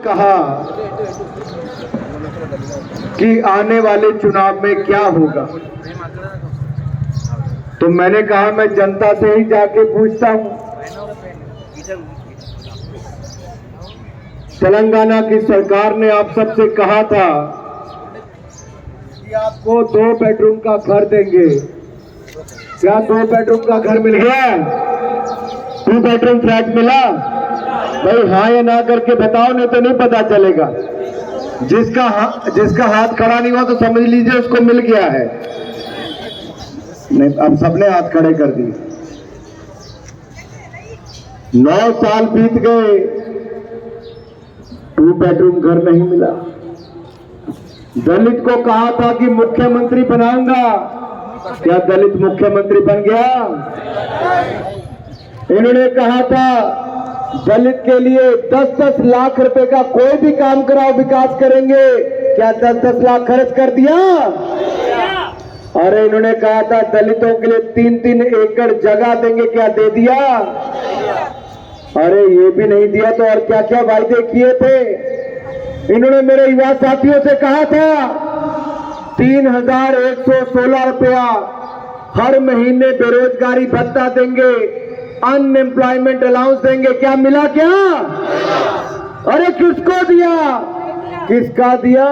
कहा कि आने वाले चुनाव में क्या होगा, तो मैंने कहा मैं जनता से ही जाके पूछता हूं। तेलंगाना की सरकार ने आप सबसे कहा था कि आपको 2 बेडरूम का घर देंगे। क्या 2 बेडरूम का घर मिल गया? 2 बेडरूम फ्लैट मिला? भाई हाँ या ना करके बताओ, नहीं तो नहीं पता चलेगा। जिसका हाथ खड़ा नहीं हुआ तो समझ लीजिए उसको मिल गया है। नहीं, अब सबने हाथ खड़े कर दिए। 9 साल बीत गए, 2 बेडरूम घर नहीं मिला। दलित को कहा था कि मुख्यमंत्री बनाऊंगा, क्या दलित मुख्यमंत्री बन गया? इन्होंने कहा था दलित के लिए 10-10 लाख रुपए का कोई भी काम कराओ विकास करेंगे, क्या 10-10 लाख खर्च कर दिया? अरे इन्होंने कहा था दलितों के लिए 3-3 एकड़ जगह देंगे, क्या दे दिया? अरे ये भी नहीं दिया तो और क्या क्या वायदे किए थे। इन्होंने मेरे युवा साथियों से कहा था 3116 रुपया हर महीने बेरोजगारी भत्ता देंगे, अनएम्प्लॉयमेंट अलाउंस देंगे, क्या मिला? क्या? अरे किसको दिया? किसका दिया?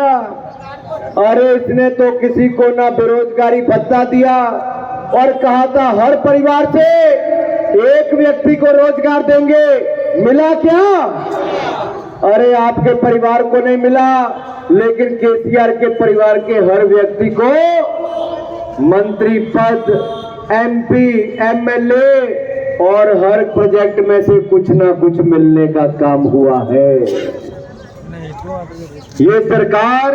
अरे इसने तो किसी को ना बेरोजगारी भत्ता दिया और कहा था हर परिवार से 1 व्यक्ति को रोजगार देंगे, मिला क्या? अरे आपके परिवार को नहीं मिला, लेकिन केसीआर के परिवार के हर व्यक्ति को मंत्री पद, MP, MLA और हर प्रोजेक्ट में से कुछ ना कुछ मिलने का काम हुआ है। ये सरकार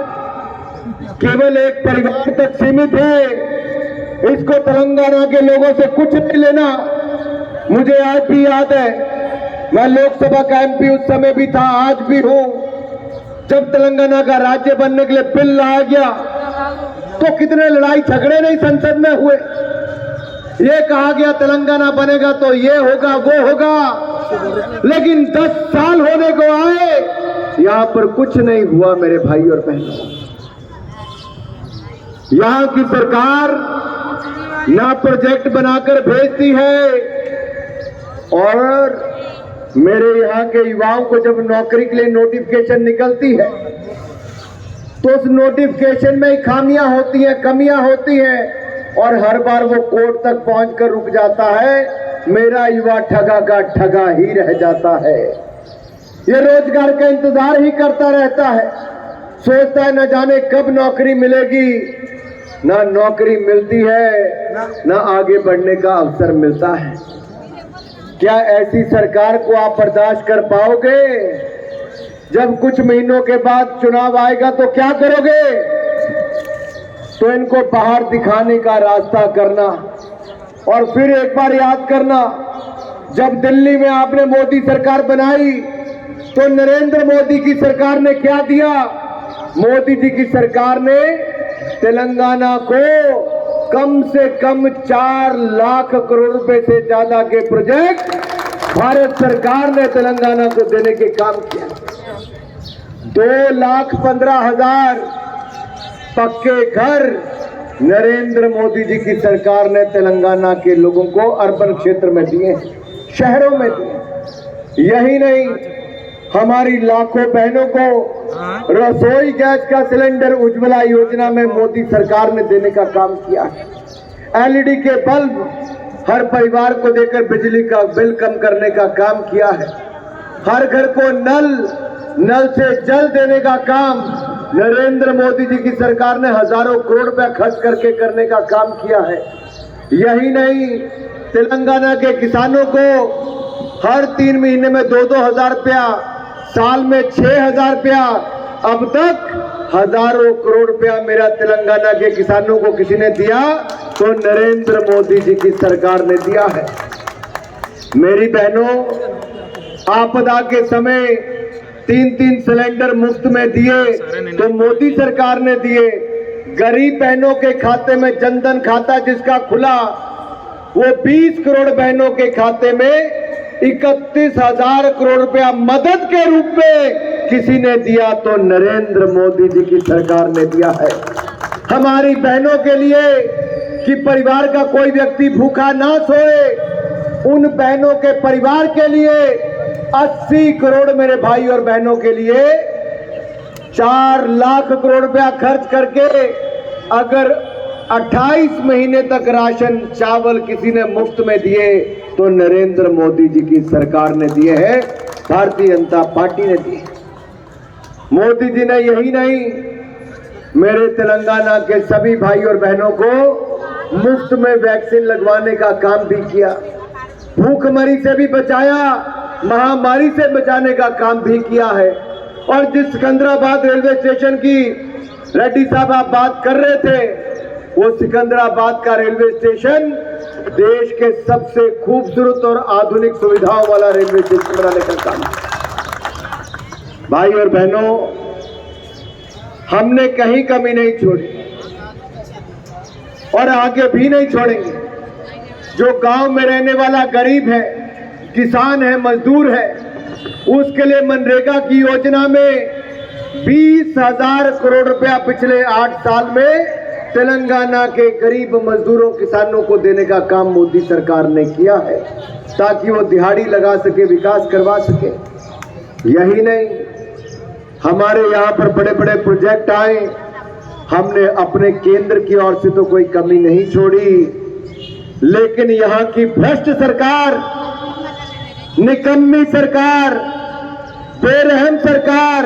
केवल एक परिवार तक सीमित है, इसको तेलंगाना के लोगों से कुछ नहीं लेना। मुझे आज भी याद है, मैं लोकसभा का MP उस समय भी था, आज भी हूं। जब तेलंगाना का राज्य बनने के लिए बिल लाया गया तो कितने लड़ाई झगड़े नहीं संसद में हुए। ये कहा गया तेलंगाना बनेगा तो ये होगा वो होगा, लेकिन 10 साल होने को आए, यहां पर कुछ नहीं हुआ मेरे भाई और बहनों। यहां की सरकार ना प्रोजेक्ट बनाकर भेजती है, और मेरे यहां के युवाओं को जब नौकरी के लिए नोटिफिकेशन निकलती है तो उस नोटिफिकेशन में खामियां होती हैं, कमियां होती हैं, और हर बार वो कोर्ट तक पहुंचकर रुक जाता है। मेरा युवा ठगा का ठगा ही रह जाता है। ये रोजगार का इंतजार ही करता रहता है, सोचता है न जाने कब नौकरी मिलेगी। ना नौकरी मिलती है, ना आगे बढ़ने का अवसर मिलता है। क्या ऐसी सरकार को आप बर्दाश्त कर पाओगे? जब कुछ महीनों के बाद चुनाव आएगा तो क्या करोगे? तो इनको बाहर दिखाने का रास्ता करना, और फिर एक बार याद करना, जब दिल्ली में आपने मोदी सरकार बनाई तो नरेंद्र मोदी की सरकार ने क्या दिया? मोदी जी की सरकार ने तेलंगाना को कम से कम 4 लाख करोड़ रुपए से ज्यादा के प्रोजेक्ट भारत सरकार ने तेलंगाना को देने के काम किया। 2,15,000 पक्के घर नरेंद्र मोदी जी की सरकार ने तेलंगाना के लोगों को अर्बन क्षेत्र में दिए, शहरों में दिए। यही नहीं, हमारी लाखों बहनों को रसोई गैस का सिलेंडर उज्ज्वला योजना में मोदी सरकार ने देने का काम किया है। LED के बल्ब हर परिवार को देकर बिजली का बिल कम करने का काम किया है। हर घर को नल से जल देने का काम नरेंद्र मोदी जी की सरकार ने हजारों करोड़ रुपया खर्च करके करने का काम किया है। यही नहीं, तेलंगाना के किसानों को हर 3 महीने में 2-2 हजार रुपया, साल में 6,000 रुपया, अब तक हजारों करोड़ रुपया मेरा तेलंगाना के किसानों को किसी ने दिया तो नरेंद्र मोदी जी की सरकार ने दिया है। मेरी बहनों, आपदा के समय 3-3 सिलेंडर मुफ्त में दिए तो मोदी सरकार ने दिए। गरीब बहनों के खाते में जनधन खाता जिसका खुला, वो 20 करोड़ बहनों के खाते में 31,000 करोड़ रुपया मदद के रूप में किसी ने दिया तो नरेंद्र मोदी जी की सरकार ने दिया है। हमारी बहनों के लिए कि परिवार का कोई व्यक्ति भूखा ना सोए, उन बहनों के परिवार के लिए 80 करोड़ मेरे भाई और बहनों के लिए 4 लाख करोड़ रुपया खर्च करके अगर 28 महीने तक राशन चावल किसी ने मुफ्त में दिए तो नरेंद्र मोदी जी की सरकार ने दिए हैं, भारतीय जनता पार्टी ने दिए। मोदी जी ने यही नहीं, मेरे तेलंगाना के सभी भाई और बहनों को मुफ्त में वैक्सीन लगवाने का काम भी किया, भूखमरी से भी बचाया, महामारी से बचाने का काम भी किया है। और जिस सिकंदराबाद रेलवे स्टेशन की रेड्डी साहब आप बात कर रहे थे, वो सिकंदराबाद का रेलवे स्टेशन देश के सबसे खूबसूरत और आधुनिक सुविधाओं वाला रेलवे स्टेशन बनाने का काम। भाई और बहनों, हमने कहीं कमी नहीं छोड़ी और आगे भी नहीं छोड़ेंगे। जो गांव में रहने वाला गरीब है, किसान है, मजदूर है, उसके लिए मनरेगा की योजना में 20,000 करोड़ रुपया पिछले 8 साल में तेलंगाना के गरीब मजदूरों किसानों को देने का काम मोदी सरकार ने किया है, ताकि वो दिहाड़ी लगा सके, विकास करवा सके। यही नहीं, हमारे यहाँ पर बड़े बड़े प्रोजेक्ट आए, हमने अपने केंद्र की ओर से तो कोई कमी नहीं छोड़ी, लेकिन यहाँ की भ्रष्ट सरकार, निकम्मी सरकार, बेरहम सरकार,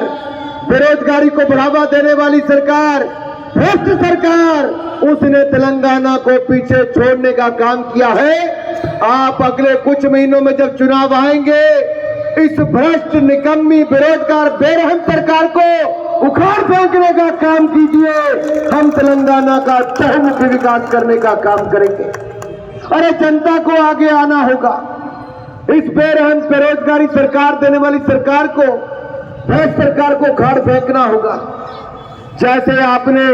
बेरोजगारी को बढ़ावा देने वाली सरकार, भ्रष्ट सरकार, उसने तेलंगाना को पीछे छोड़ने का काम किया है। आप अगले कुछ महीनों में जब चुनाव आएंगे, इस भ्रष्ट, निकम्मी, बेरोजगार, बेरहम सरकार को उखाड़ फेंकने का काम कीजिए। हम तेलंगाना का चहुमुखी विकास करने का काम करेंगे। अरे जनता को आगे आना होगा। इस बेरहम, बेरोजगारी सरकार देने वाली सरकार को, भ्रष्ट सरकार को उखाड़ फेंकना होगा। जैसे आपने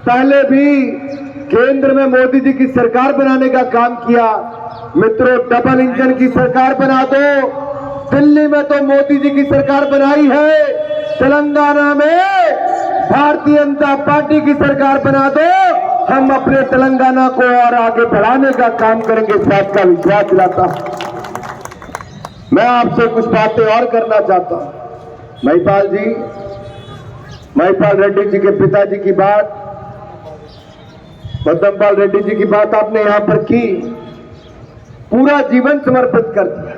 पहले भी केंद्र में मोदी जी की सरकार बनाने का काम किया, मित्रों, डबल इंजन की सरकार बना दो। दिल्ली में तो मोदी जी की सरकार बनाई है, तेलंगाना में भारतीय जनता पार्टी की सरकार बना दो। हम अपने तेलंगाना को और आगे बढ़ाने का काम करेंगे, इस बात का विश्वास दिलाता हूं। मैं आपसे कुछ बातें और करना चाहता हूं। महिपाल जी, महिपाल रेड्डी जी के पिताजी की बात, पद्मपाल रेड्डी जी की बात आपने यहां पर की, पूरा जीवन समर्पित कर दिया।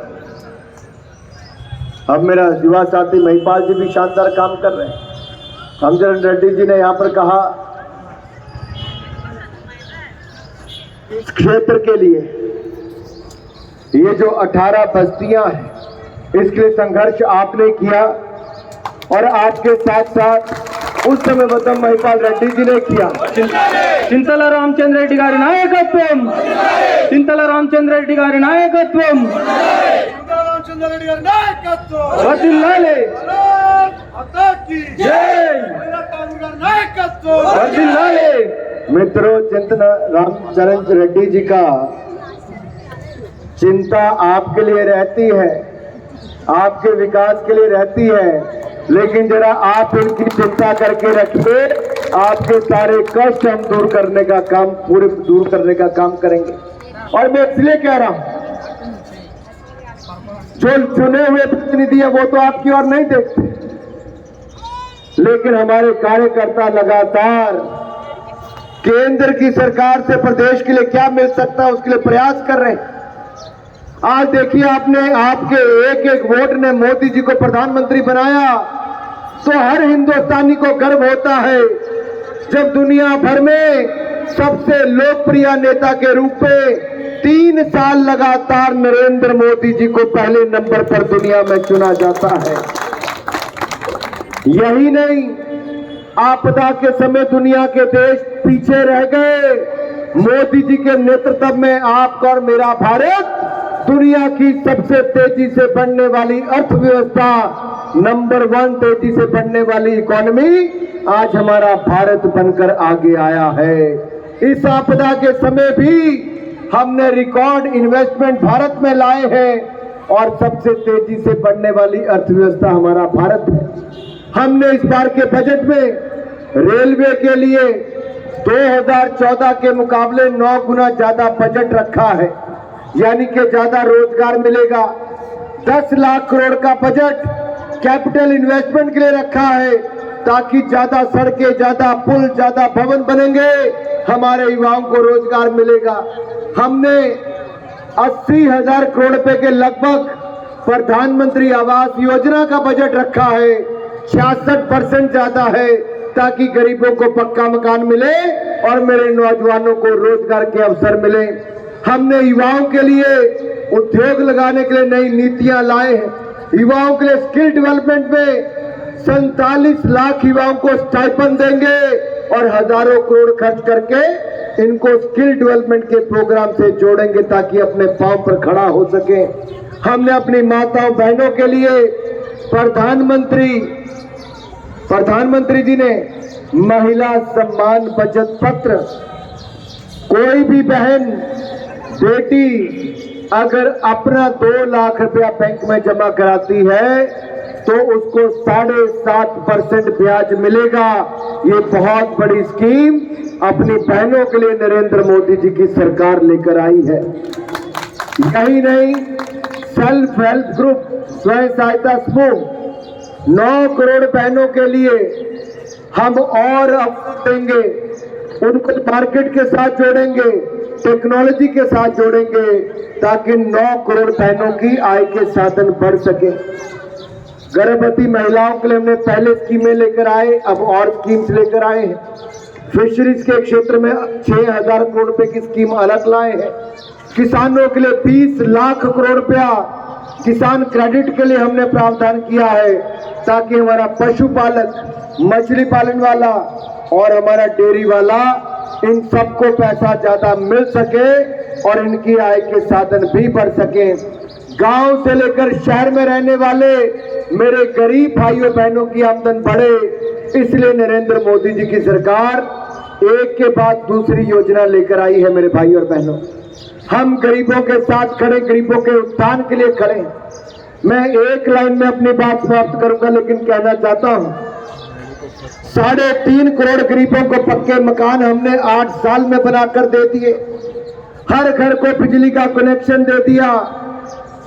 अब मेरा युवा साथी महिपाल जी भी शानदार काम कर रहे हैं। हमजन रेड्डी जी ने यहां पर कहा, इस क्षेत्र के लिए ये जो 18 बस्तियां हैं, इसके लिए संघर्ष आपने किया और आपके साथ साथ उस समय बदम महिपाल रेड्डी जी ने किया। చింతల రామచంద్ర రెడ్డి గారి నాయకత్వం, చింతల రామచంద్ర రెడ్డి గారి నాయకత్వం, వర్ధిల్లాలి, వర్ధిల్లాలి। मित्रों, चिंतन रामचंद्र रेड्डी जी का चिंता आपके लिए रहती है, आपके विकास के लिए रहती है, लेकिन जरा आप इनकी चिंता करके रखिए, आपके सारे कष्ट हम दूर करने का काम, पूरे दूर करने का काम करेंगे। और मैं इसलिए कह रहा हूं, जो चुने हुए प्रतिनिधि है वो तो आपकी ओर नहीं देखते, लेकिन हमारे कार्यकर्ता लगातार केंद्र की सरकार से प्रदेश के लिए क्या मिल सकता है उसके लिए प्रयास कर रहे हैं। आज देखिए, आपने, आपके एक एक वोट ने मोदी जी को प्रधानमंत्री बनाया, तो हर हिंदुस्तानी को गर्व होता है जब दुनिया भर में सबसे लोकप्रिय नेता के रूप में 3 साल लगातार नरेंद्र मोदी जी को पहले नंबर पर दुनिया में चुना जाता है। यही नहीं, आपदा के समय दुनिया के देश पीछे रह गए, मोदी जी के नेतृत्व में आपका और मेरा भारत दुनिया की सबसे तेजी से बढ़ने वाली अर्थव्यवस्था, नंबर 1 तेजी से बढ़ने वाली इकोनॉमी, आज हमारा भारत बनकर आगे आया है। इस आपदा के समय भी हमने रिकॉर्ड इन्वेस्टमेंट भारत में लाए हैं और सबसे तेजी से बढ़ने वाली अर्थव्यवस्था हमारा भारत है। हमने इस बार के बजट में रेलवे के लिए 2014 के मुकाबले 9 गुना ज्यादा बजट रखा है, यानी कि ज्यादा रोजगार मिलेगा। 10 लाख करोड़ का बजट कैपिटल इन्वेस्टमेंट के लिए रखा है ताकि ज्यादा सड़कें, ज्यादा पुल, ज्यादा भवन बनेंगे, हमारे युवाओं को रोजगार मिलेगा। हमने 80,000 करोड़ रुपए के लगभग प्रधानमंत्री आवास योजना का बजट रखा है, 66% ज्यादा है, ताकि गरीबों को पक्का मकान मिले और मेरे नौजवानों को रोजगार के अवसर मिले। हमने युवाओं के लिए उद्योग लगाने के लिए नई नीतियां लाए हैं। युवाओं के लिए स्किल डेवलपमेंट में 47 लाख युवाओं को स्टाइपेंड देंगे और हजारों करोड़ खर्च करके इनको स्किल डेवलपमेंट के प्रोग्राम से जोड़ेंगे ताकि अपने पांव पर खड़ा हो सके। हमने अपनी माताओं बहनों के लिए प्रधानमंत्री जी ने महिला सम्मान बचत पत्र, कोई भी बहन बेटी अगर अपना 2 लाख रुपया बैंक में जमा कराती है तो उसको 7.5% ब्याज मिलेगा। ये बहुत बड़ी स्कीम अपनी बहनों के लिए नरेंद्र मोदी जी की सरकार लेकर आई है। यही नहीं, सेल्फ हेल्प ग्रुप, स्वयं सहायता समूह 9 करोड़ बहनों के लिए हम और अब देंगे, उनको मार्केट के साथ जोड़ेंगे, टेक्नोलॉजी के साथ जोड़ेंगे ताकि 9 करोड़ बहनों की आय के साधन बढ़ सके। गर्भवती महिलाओं के लिए हमने पहले स्कीमें लेकर आए, अब और स्कीम्स लेकर आए हैं। फिशरीज के क्षेत्र में 6,000 करोड़ रुपए की स्कीम अलग लाए हैं। किसानों के लिए 20 लाख करोड़ रुपया किसान क्रेडिट के लिए हमने प्रावधान किया है ताकि हमारा पशुपालक, मछली पालन वाला और हमारा डेयरी वाला, इन सबको पैसा ज्यादा मिल सके और इनकी आय के साधन भी बढ़ सके। गांव से लेकर शहर में रहने वाले मेरे गरीब भाइयों बहनों की आमदन बढ़े, इसलिए नरेंद्र मोदी जी की सरकार एक के बाद दूसरी योजना लेकर आई है। मेरे भाई और बहनों, हम गरीबों के साथ खड़े, गरीबों के उत्थान के लिए खड़े। मैं एक लाइन में अपनी बात समाप्त करूंगा, लेकिन कहना चाहता हूं 3.5 करोड़ गरीबों को पक्के मकान हमने 8 साल में बनाकर दे दिए। हर घर को बिजली का कनेक्शन दे दिया।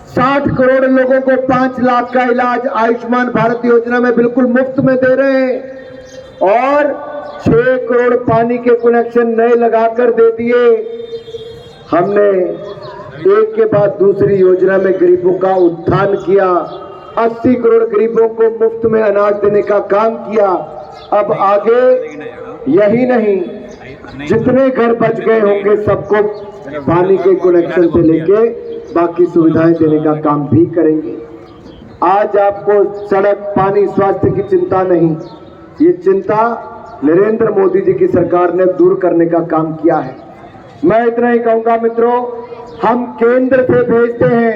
60 करोड़ लोगों को 5 लाख का इलाज आयुष्मान भारत योजना में बिल्कुल मुफ्त में दे रहे हैं और 6 करोड़ पानी के कनेक्शन नए लगाकर दे दिए। हमने एक के बाद दूसरी योजना में गरीबों का उत्थान किया। 80 करोड़ गरीबों को मुफ्त में अनाज देने का काम किया। अब आगे यही नहीं, जितने घर बच गए होंगे सबको पानी के कनेक्शन से लेके बाकी सुविधाएं देने का काम भी करेंगे। आज आपको सड़क, पानी, स्वास्थ्य की चिंता नहीं, ये चिंता नरेंद्र मोदी जी की सरकार ने दूर करने का काम किया है। मैं इतना ही कहूंगा मित्रों, हम केंद्र से भेजते हैं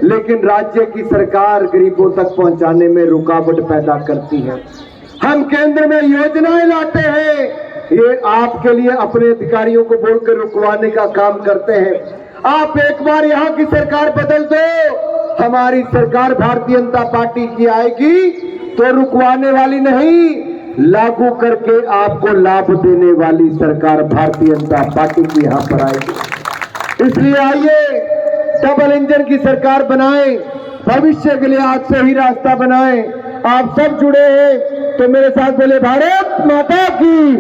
लेकिन राज्य की सरकार गरीबों तक पहुंचाने में रुकावट पैदा करती है। हम केंद्र में योजनाएं लाते हैं, ये आपके लिए अपने अधिकारियों को बोलकर रुकवाने का काम करते हैं। आप एक बार यहाँ की सरकार बदल दो, हमारी सरकार भारतीय जनता पार्टी की आएगी तो रुकवाने वाली नहीं, लागू करके आपको लाभ देने वाली सरकार भारतीय जनता पार्टी की यहाँ पर आएगी। इसलिए आइए डबल इंजन की सरकार बनाएं, भविष्य के लिए आज से ही रास्ता बनाएं। आप सब जुड़े हैं तो मेरे साथ बोले भारत माता की।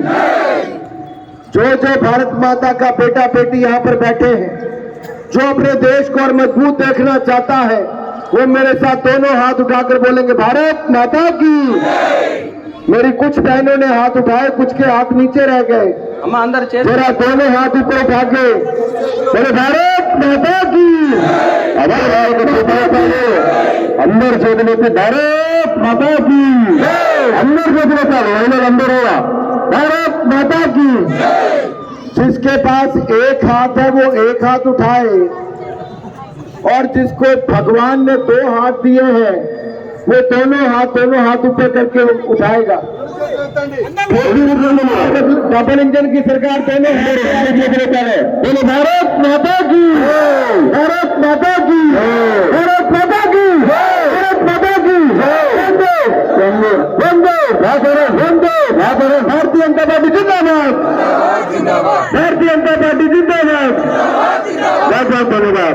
जो भारत माता का बेटा बेटी यहाँ पर बैठे हैं, जो अपने देश को और मजबूत देखना चाहता है, वो मेरे साथ दोनों हाथ उठाकर बोलेंगे भारत माता की। मेरी कुछ बहनों ने हाथ उठाए, कुछ के हाथ नीचे रह गए। हम अंदर मेरा दोनों हाथ ऊपर उठा के बोले भारत माता की। अंदर सोचने पे भारत माता की, अंदर सोचने का अंदर होगा भारत माता की। जिसके पास एक हाथ है वो एक हाथ उठाए और जिसको भगवान ने 2 हाथ दिए हैं वो दोनों हाथ ऊपर करके उठाएगा। डबल इंजन की सरकार दोनों बोले भारत माता की, भारत माता की, भारत माता की, भारत माता की, वंदे वंदे भारत, वंदे भारत। भारतीय जनता पार्टी जिंदाबाद, भारतीय जनता पार्टी जिंदाबाद। बहुत बहुत धन्यवाद।